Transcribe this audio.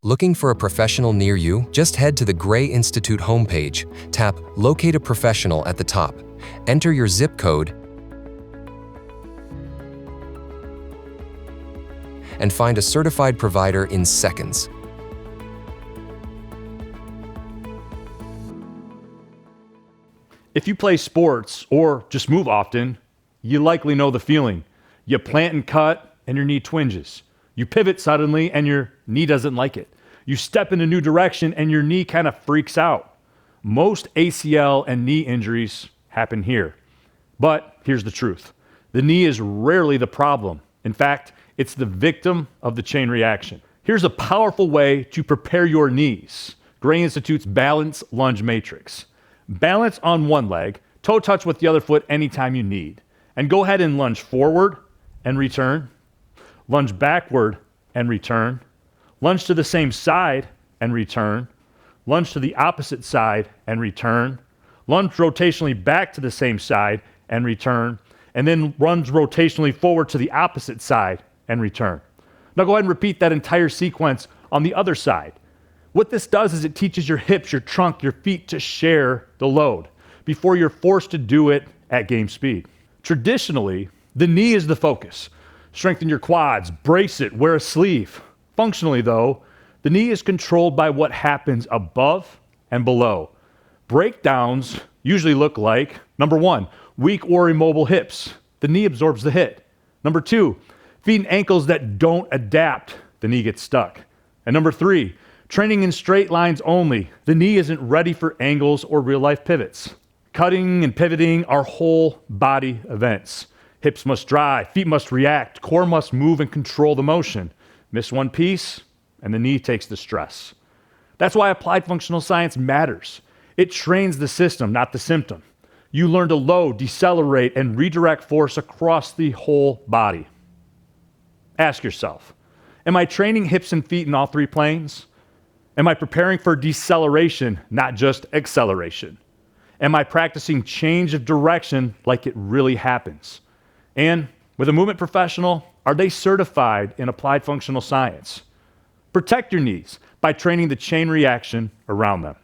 Looking for a professional near you? Just head to the Gray Institute homepage, tap Locate a Professional at the top, enter your zip code, and find a certified provider in seconds. If you play sports or just move often, you likely know the feeling. You plant and cut and your knee twinges. You pivot suddenly and your knee doesn't like it. You step in a new direction and your knee kind of freaks out. Most ACL and knee injuries happen here. But here's the truth. The knee is rarely the problem. In fact, it's the victim of the chain reaction. Here's a powerful way to prepare your knees. Gray Institute's Balance Lunge Matrix. Balance on one leg, toe touch with the other foot anytime you need. And go ahead and lunge forward and return. Lunge backward and return. Lunge to the same side and return. Lunge to the opposite side and return. Lunge rotationally back to the same side and return. And then lunge rotationally forward to the opposite side and return. Now go ahead and repeat that entire sequence on the other side. What this does is it teaches your hips, your trunk, your feet to share the load before you're forced to do it at game speed. Traditionally, the knee is the focus. Strengthen your quads, brace it, wear a sleeve. Functionally though, the knee is controlled by what happens above and below. Breakdowns usually look like, number one, weak or immobile hips. The knee absorbs the hit. Number two, feet and ankles that don't adapt. The knee gets stuck. And number three, training in straight lines only. The knee isn't ready for angles or real-life pivots. Cutting and pivoting are whole body events. Hips must drive, feet must react, core must move and control the motion. Miss one piece, and the knee takes the stress. That's why applied functional science matters. It trains the system, not the symptom. You learn to load, decelerate, and redirect force across the whole body. Ask yourself, am I training hips and feet in all three planes? Am I preparing for deceleration, not just acceleration? Am I practicing change of direction like it really happens? And with a movement professional, are they certified in applied functional science? Protect your knees by training the chain reaction around them.